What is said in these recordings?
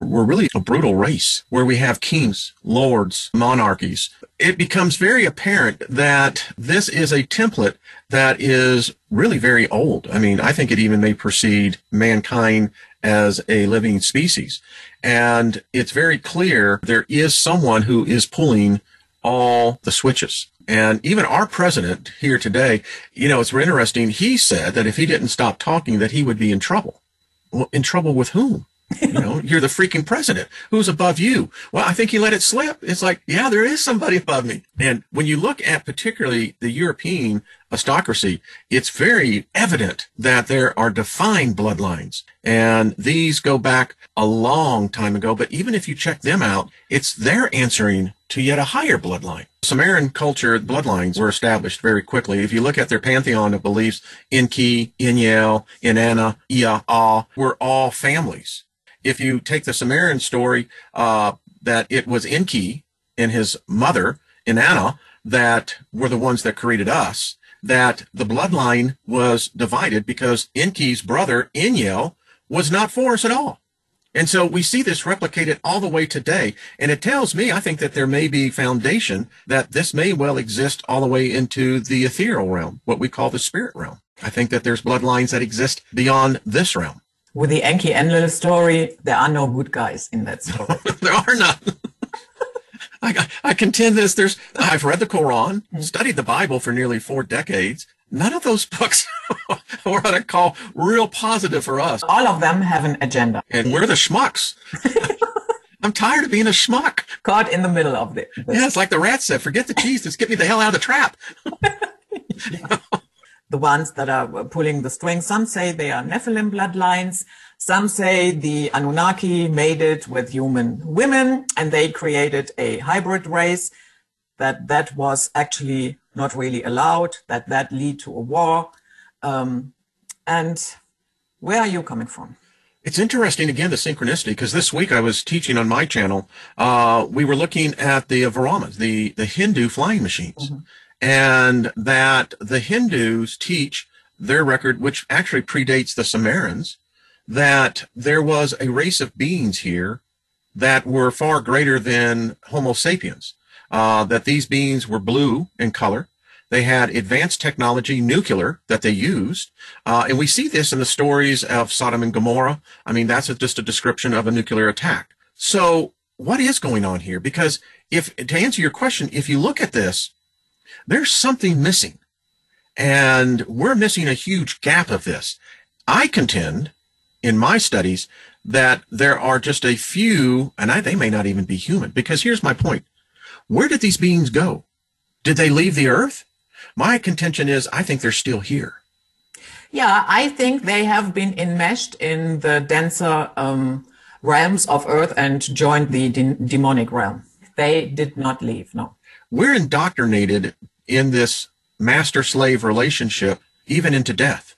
we're really a brutal race where we have kings, lords, monarchies. It becomes very apparent that this is a template that is really very old. I mean, I think it even may precede mankind as a living species. And it's very clear there is someone who is pulling all the switches. And even our president here today, you know, it's interesting. He said that if he didn't stop talking, that he would be in trouble. Well, in trouble with whom? You know, you're the freaking president. Who's above you? Well, I think he let it slip. It's like, yeah, there is somebody above me. And when you look at particularly the European aristocracy, it's very evident that there are defined bloodlines. And these go back a long time ago. But even if you check them out, it's they're answering to yet a higher bloodline. Sumerian culture bloodlines were established very quickly. If you look at their pantheon of beliefs, Enki, Enlil, Inanna, Ea, Ah, were all families. If you take the Sumerian story, that it was Enki and his mother, Inanna, that were the ones that created us, that the bloodline was divided because Enki's brother, Enlil, was not for us at all. And so we see this replicated all the way today. And it tells me, I think that there may be foundation that this may well exist all the way into the ethereal realm, what we call the spirit realm. I think that there's bloodlines that exist beyond this realm. With the Enki Enlil story, there are no good guys in that story. There are none. I contend this. I've read the Quran, studied the Bible for nearly 4 decades. None of those books are what I call real positive for us. All of them have an agenda. And we're the schmucks. I'm tired of being a schmuck. Caught in the middle of this. Yeah, it's like the rat said, forget the cheese, just get me the hell out of the trap. The ones that are pulling the strings, some say they are Nephilim bloodlines. Some say the Anunnaki made it with human women and they created a hybrid race, that was actually not really allowed, that lead to a war. And where are you coming from? It's interesting, again, the synchronicity, because this week I was teaching on my channel. We were looking at the Brahmins, the Hindu flying machines, and that the Hindus teach their record, which actually predates the Sumerians, that there was a race of beings here that were far greater than Homo sapiens, that these beings were blue in color. They had advanced technology, nuclear, that they used. And we see this in the stories of Sodom and Gomorrah. I mean, that's just a description of a nuclear attack. So what is going on here? Because to answer your question, if you look at this, there's something missing. And we're missing a huge gap of this. I contend in my studies that there are just a few, and they may not even be human, because here's my point. Where did these beings go? Did they leave the earth? My contention is I think they're still here. Yeah, I think they have been enmeshed in the denser realms of earth and joined the demonic realm. They did not leave, no. We're indoctrinated in this master-slave relationship, even into death.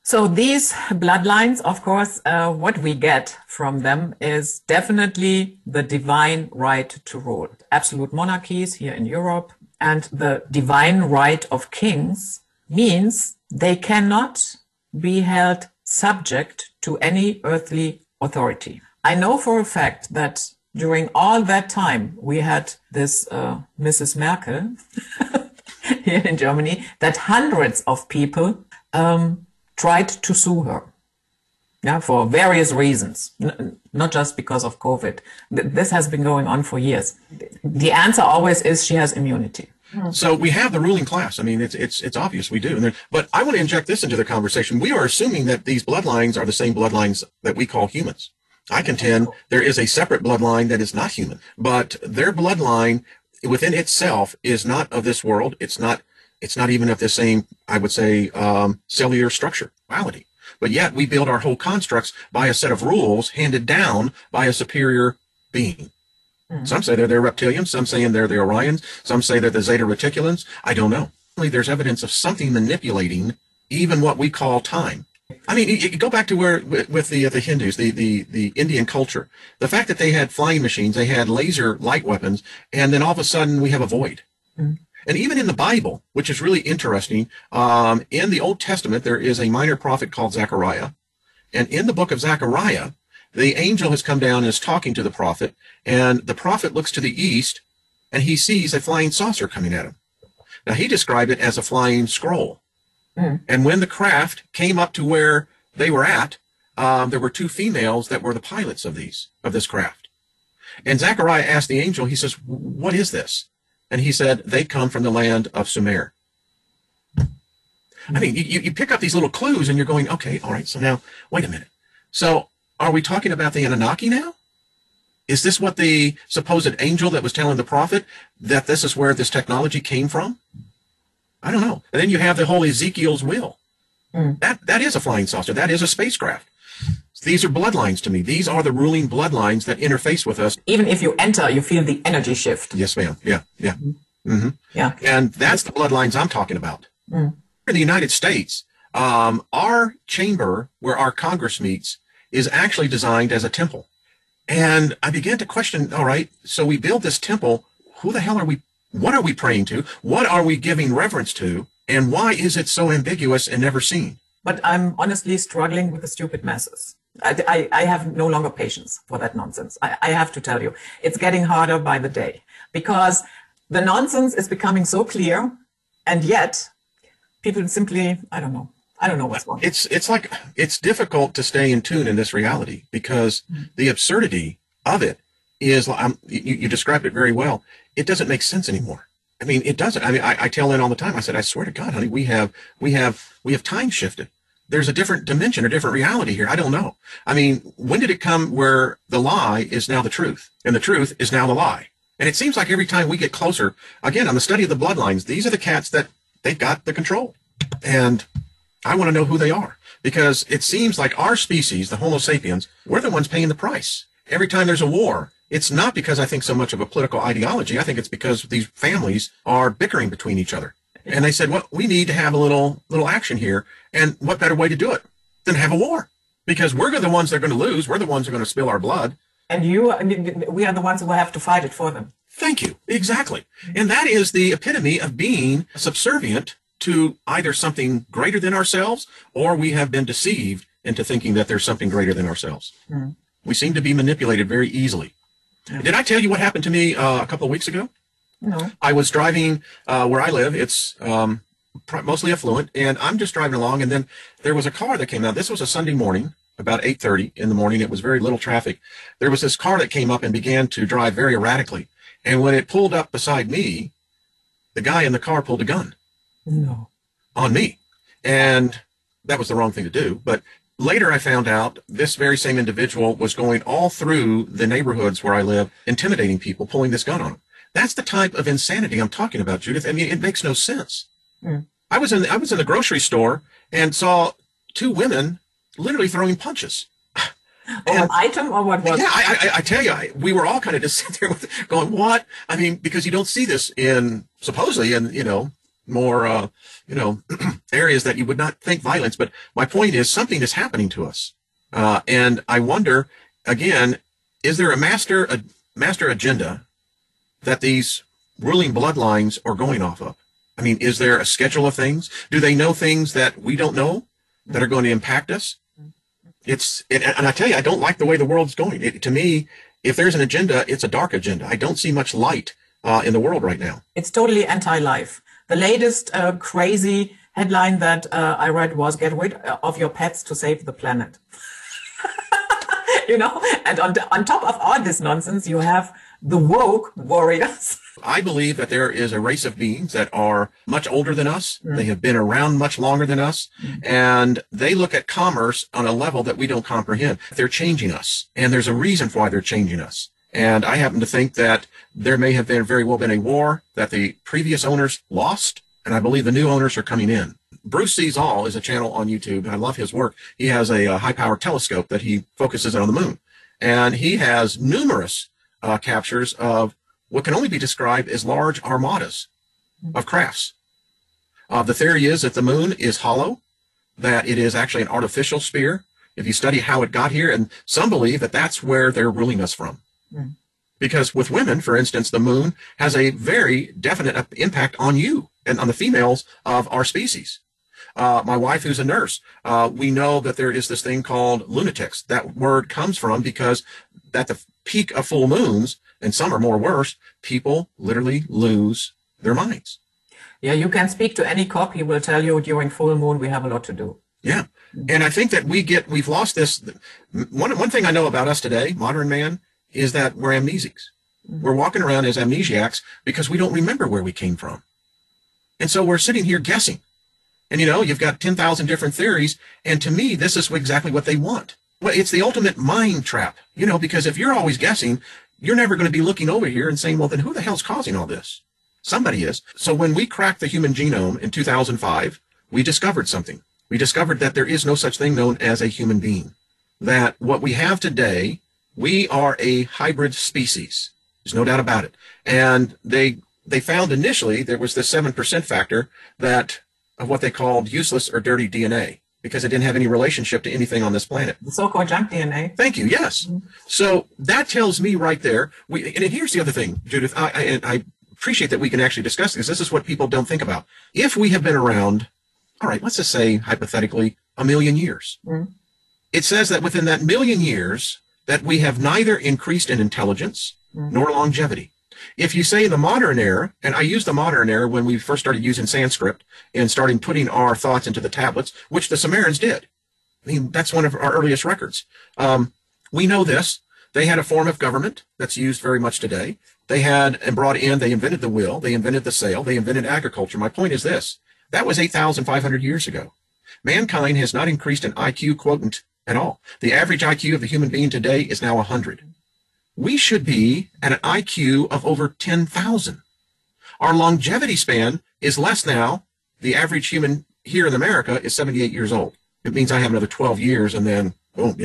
So these bloodlines, of course, what we get from them is definitely the divine right to rule. Absolute monarchies here in Europe, and the divine right of kings means they cannot be held subject to any earthly authority. I know for a fact that during all that time we had this Mrs. Merkel here in Germany, that hundreds of people tried to sue her, yeah, for various reasons, not just because of COVID. This has been going on for years. The answer always is she has immunity. So we have the ruling class. I mean, it's obvious we do. But I want to inject this into the conversation. We are assuming that these bloodlines are the same bloodlines that we call humans. I contend there is a separate bloodline that is not human, but their bloodline within itself is not of this world. It's not even of the same, I would say, cellular structure, quality. But yet we build our whole constructs by a set of rules handed down by a superior being. Some say they're reptilians, some saying they're the Orions, some say they're the Zeta Reticulans. I don't know. There's evidence of something manipulating even what we call time. I mean, you go back to where with the Hindus, the Indian culture, the fact that they had flying machines, they had laser light weapons, and then all of a sudden we have a void. And even in the Bible, which is really interesting, in the Old Testament, there is a minor prophet called Zechariah. And in the book of Zechariah, the angel has come down and is talking to the prophet, and the prophet looks to the east, and he sees a flying saucer coming at him. Now, he described it as a flying scroll. And when the craft came up to where they were at, there were two females that were the pilots of this craft. And Zechariah asked the angel, he says, what is this? And he said, they come from the land of Sumer. I mean, you pick up these little clues and you're going, okay, all right, so now, wait a minute. So are we talking about the Anunnaki now? Is this what the supposed angel that was telling the prophet that this is where this technology came from? I don't know. And then you have the whole Ezekiel's will. That is a flying saucer. That is a spacecraft. These are bloodlines to me. These are the ruling bloodlines that interface with us. Even if you enter, you feel the energy shift. Yes, ma'am. Yeah. Yeah. And that's the bloodlines I'm talking about. In the United States, our chamber where our Congress meets is actually designed as a temple. And I began to question, all right, so we build this temple. Who the hell are we? What are we praying to? What are we giving reverence to? And why is it so ambiguous and never seen? But I'm honestly struggling with the stupid masses. I have no longer patience for that nonsense. I have to tell you, it's getting harder by the day because the nonsense is becoming so clear, and yet people simply, I don't know what's wrong. It's like, it's difficult to stay in tune in this reality because the absurdity of it is, you described it very well. It doesn't make sense anymore. I mean, it doesn't. I mean, I tell in all the time. I said, I swear to God, honey, we have time shifted. There's a different dimension, a different reality here. I don't know. I mean, when did it come where the lie is now the truth and the truth is now the lie? And it seems like every time we get closer, again, on the study of the bloodlines, these are the cats that they've got the control. And I want to know who they are because it seems like our species, the Homo sapiens, we're the ones paying the price. Every time there's a war, it's not because I think so much of a political ideology. I think it's because these families are bickering between each other. And they said, well, we need to have a little action here. And what better way to do it than have a war? Because we're the ones that are going to lose. We're the ones who are going to spill our blood. And we are the ones who have to fight it for them. Thank you. Exactly. And that is the epitome of being subservient to either something greater than ourselves, or we have been deceived into thinking that there's something greater than ourselves. We seem to be manipulated very easily. Did I tell you what happened to me a couple of weeks ago? No. I was driving where I live. It's mostly affluent, and I'm just driving along, and then there was a car that came out. This was a Sunday morning, about 8:30 in the morning. It was very little traffic. There was this car that came up and began to drive very erratically. And when it pulled up beside me, the guy in the car pulled a gun. No. On me. And that was the wrong thing to do. But later I found out this very same individual was going all through the neighborhoods where I live, intimidating people, pulling this gun on them. That's the type of insanity I'm talking about, Judith. I mean, it makes no sense. I was in the grocery store and saw two women literally throwing punches. An item or what was? Yeah, I tell you, we were all kind of just sitting there with, going, what? I mean, because you don't see this supposedly in, more, areas that you would not think violence. But my point is something is happening to us. And I wonder, again, is there a master agenda that these ruling bloodlines are going off of? I mean, is there a schedule of things? Do they know things that we don't know that are going to impact us? And I tell you, I don't like the way the world's going. To me, if there's an agenda, it's a dark agenda. I don't see much light in the world right now. It's totally anti-life. The latest crazy headline that I read was "Get rid of your pets to save the planet." And on top of all this nonsense, you have the woke warriors. I believe that there is a race of beings that are much older than us. They have been around much longer than us. And they look at commerce on a level that we don't comprehend. They're changing us. And there's a reason for why they're changing us. And I happen to think that there may have very well been a war that the previous owners lost. And I believe the new owners are coming in. Bruce Sees All is a channel on YouTube. I love his work. He has a high-powered telescope that he focuses on the moon. And he has numerous captures of what can only be described as large armadas of crafts. The theory is that the moon is hollow, that it is actually an artificial sphere. If you study how it got here, and some believe that that's where they're ruling us from. Because with women, for instance, the moon has a very definite impact on you and on the females of our species. My wife, who's a nurse, we know that there is this thing called lunatics. That word comes from because at the peak of full moons, and some are more worse, people literally lose their minds. Yeah, you can speak to any cop. He will tell you during full moon, we have a lot to do. Yeah. And I think that we've lost this. One thing I know about us today, modern man, is that we're amnesics. We're walking around as amnesiacs because we don't remember where we came from. And so we're sitting here guessing. And, you've got 10,000 different theories. And to me, this is exactly what they want. Well, it's the ultimate mind trap, because if you're always guessing, you're never going to be looking over here and saying, well, then who the hell's causing all this? Somebody is. So when we cracked the human genome in 2005, we discovered something. We discovered that there is no such thing known as a human being. That what we have today, we are a hybrid species. There's no doubt about it. And they found initially there was this 7% factor of what they called useless or dirty DNA, because it didn't have any relationship to anything on this planet. The so-called junk DNA. Thank you. Yes. So that tells me right there. And here's the other thing, Judith. I appreciate that we can actually discuss this. This is what people don't think about. If we have been around, all right, let's just say hypothetically 1 million years. It says that within that 1 million years that we have neither increased in intelligence nor longevity. If you say the modern era, and I use the modern era when we first started using Sanskrit and starting putting our thoughts into the tablets, which the Sumerians did. I mean, that's one of our earliest records. We know this. They had a form of government that's used very much today. They invented the will, they invented the sail, they invented agriculture. My point is this. That was 8,500 years ago. Mankind has not increased in IQ quotient at all. The average IQ of the human being today is now 100. We should be at an IQ of over 10,000. Our longevity span is less now. The average human here in America is 78 years old. It means I have another 12 years and then, boom,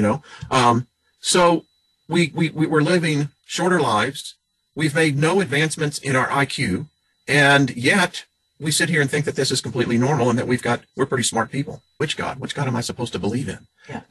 So we're living shorter lives. We've made no advancements in our IQ. And yet we sit here and think that this is completely normal and that we're pretty smart people. Which God am I supposed to believe in? Yeah.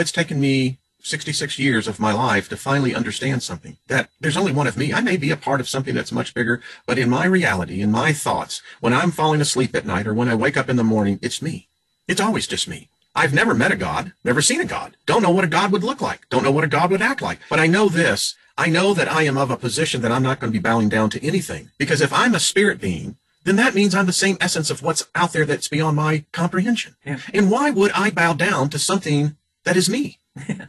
It's taken me 66 years of my life to finally understand something, that there's only one of me. I may be a part of something that's much bigger, but in my reality, in my thoughts, when I'm falling asleep at night or when I wake up in the morning, it's me. It's always just me. I've never met a God, never seen a God, don't know what a God would look like, don't know what a God would act like. But I know this, I know that I am of a position that I'm not going to be bowing down to anything, because if I'm a spirit being, then that means I'm the same essence of what's out there that's beyond my comprehension. Yeah. And why would I bow down to something that is me? Yeah.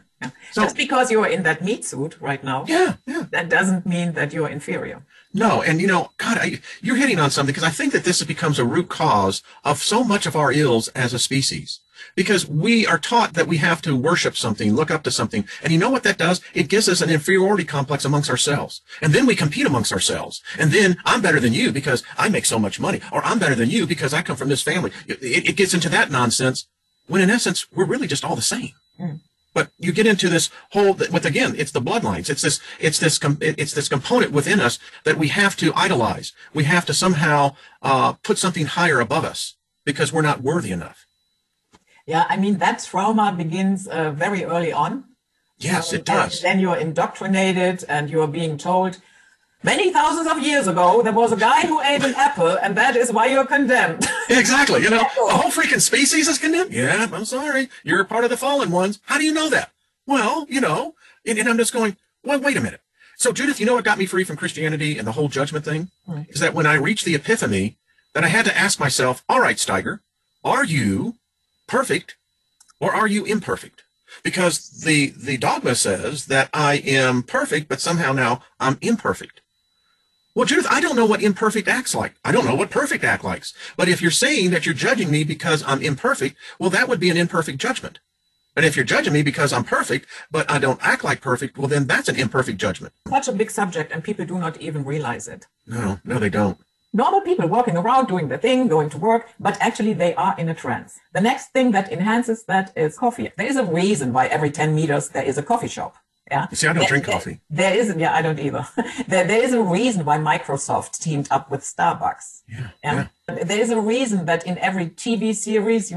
So, that's because you're in that meat suit right now. Yeah. That doesn't mean that you're inferior. No, and God, you're hitting on something, because I think that this becomes a root cause of so much of our ills as a species. Because we are taught that we have to worship something, look up to something. And you know what that does? It gives us an inferiority complex amongst ourselves. And then we compete amongst ourselves. And then I'm better than you because I make so much money. Or I'm better than you because I come from this family. It gets into that nonsense when in essence, we're really just all the same. But you get into this whole, again, it's the bloodlines. It's this component within us that we have to idolize. We have to somehow put something higher above us because we're not worthy enough. Yeah, I mean, that trauma begins very early on. Yes, it does. Then you're indoctrinated and you're being told, many thousands of years ago, there was a guy who ate an apple, and that is why you're condemned. Exactly. The whole freaking species is condemned. Yeah, I'm sorry. You're part of the fallen ones. How do you know that? Well, and I'm just going, well, wait a minute. So, Judith, you know what got me free from Christianity and the whole judgment thing? Right. Is that when I reached the epiphany, that I had to ask myself, all right, Steiger, are you perfect or are you imperfect? Because the dogma says that I am perfect, but somehow now I'm imperfect. Well, Judith, I don't know what imperfect acts like. I don't know what perfect act likes. But if you're saying that you're judging me because I'm imperfect, well, that would be an imperfect judgment. And if you're judging me because I'm perfect, but I don't act like perfect, well, then that's an imperfect judgment. Such a big subject, and people do not even realize it. No, they don't. Normal people walking around doing their thing, going to work, but actually they are in a trance. The next thing that enhances that is coffee. There is a reason why every 10 meters there is a coffee shop. Yeah. You see, I don't drink coffee. There isn't. Yeah, I don't either. There is a reason why Microsoft teamed up with Starbucks. Yeah. There is a reason that in every TV series,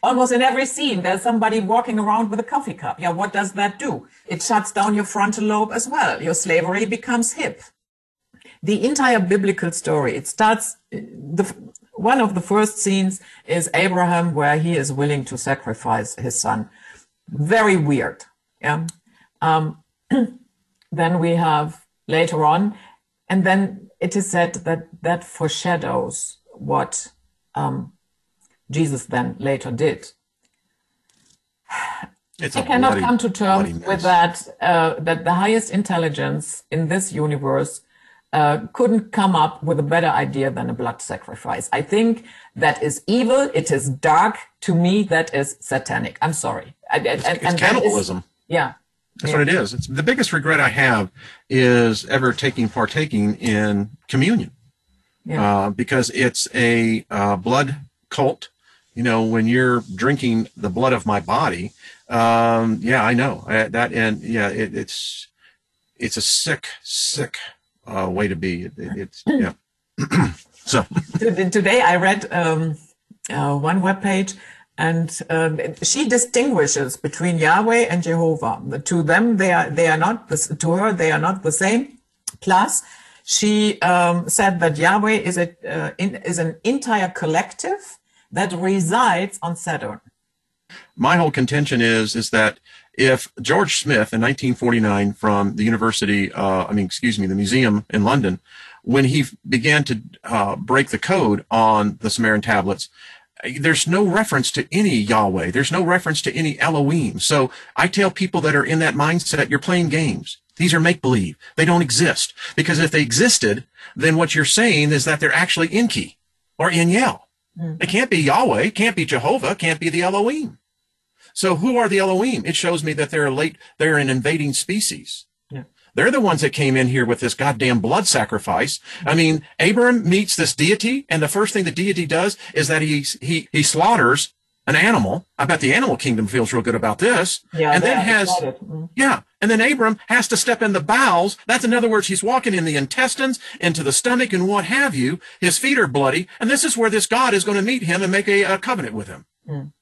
almost in every scene, there's somebody walking around with a coffee cup. Yeah. What does that do? It shuts down your frontal lobe as well. Your slavery becomes hip. The entire biblical story, it starts, one of the first scenes is Abraham, where he is willing to sacrifice his son. Very weird. Yeah. Then we have later on, and then it is said that that foreshadows what Jesus then later did. I cannot come to terms with that, that the highest intelligence in this universe couldn't come up with a better idea than a blood sacrifice. I think that is evil. It is dark. To me, that is satanic. I'm sorry. It's cannibalism. Yeah. That's what it is. It's the biggest regret I have is ever partaking in communion, because it's a blood cult. You know, when you're drinking the blood of my body, I know that, and it's a sick way to be. It's So today I read one webpage. And she distinguishes between Yahweh and Jehovah. To them, they are not. To her, they are not the same. Plus, she said that Yahweh is an entire collective that resides on Saturn. My whole contention is that if George Smith in 1949 from the the museum in London, when he began to break the code on the Sumerian tablets, there's no reference to any Yahweh. There's no reference to any Elohim. So I tell people that are in that mindset, you're playing games. These are make-believe. They don't exist. Because if they existed, then what you're saying is that they're actually Enki or Enyel. It can't be Yahweh, can't be Jehovah, can't be the Elohim. So who are the Elohim? It shows me that they're an invading species. Yeah. They're the ones that came in here with this goddamn blood sacrifice. I mean, Abraham meets this deity, and the first thing the deity does is that he slaughters an animal. I bet the animal kingdom feels real good about this. Yeah, and then and then Abram has to step in the bowels. That's in other words, he's walking in the intestines, into the stomach, and what have you. His feet are bloody, and this is where this God is going to meet him and make a covenant with him.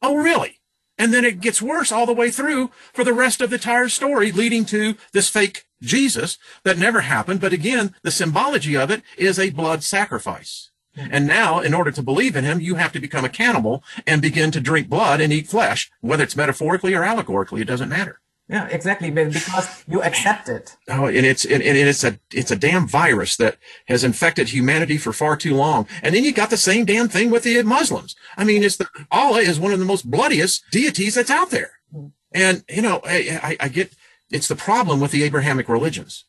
Oh, really? And then it gets worse all the way through for the rest of the entire story, leading to this fake Jesus that never happened. But again, the symbology of it is a blood sacrifice. And now, in order to believe in him, you have to become a cannibal and begin to drink blood and eat flesh, whether it's metaphorically or allegorically. It doesn't matter. Yeah, exactly, because you accept it. Oh, and it's a damn virus that has infected humanity for far too long. And then you got the same damn thing with the Muslims. I mean, Allah is one of the most bloodiest deities that's out there. And you know, I get it's the problem with the Abrahamic religions,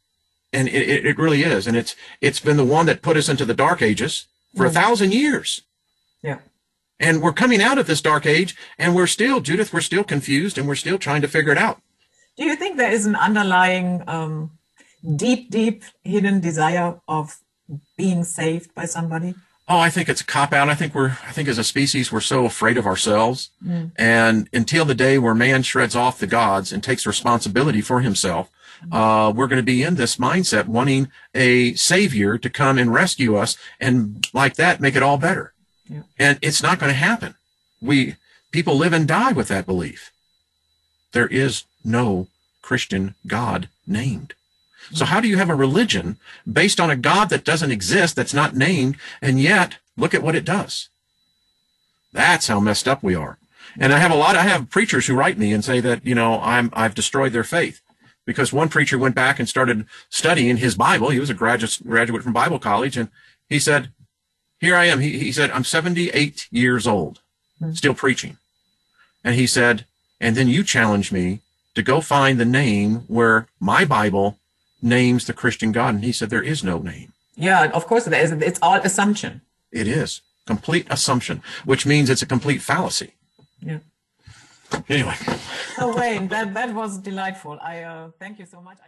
and it really is. And it's been the one that put us into the Dark Ages for 1,000 years. Yeah. And we're coming out of this dark age, and we're still confused, and we're still trying to figure it out. Do you think there is an underlying deep hidden desire of being saved by somebody? Oh, I think it's a cop-out. I think as a species, we're so afraid of ourselves. And until the day where man shreds off the gods and takes responsibility for himself, we're going to be in this mindset, wanting a savior to come and rescue us, and like that, make it all better. Yeah. And it's not going to happen. People live and die with that belief. There is no Christian God named. So how do you have a religion based on a God that doesn't exist, that's not named, and yet look at what it does? That's how messed up we are. And I have preachers who write me and say that, you know, I've destroyed their faith, because one preacher went back and started studying his Bible. He was a graduate from Bible college, and he said, here I am. He said, I'm 78 years old, still preaching. And he said, and then you challenge me to go find the name where my Bible names the Christian God. And he said, there is no name. Yeah, of course there is. It's all assumption. It is. Complete assumption, which means it's a complete fallacy. Yeah. Anyway. So Wayne, that was delightful. I thank you so much.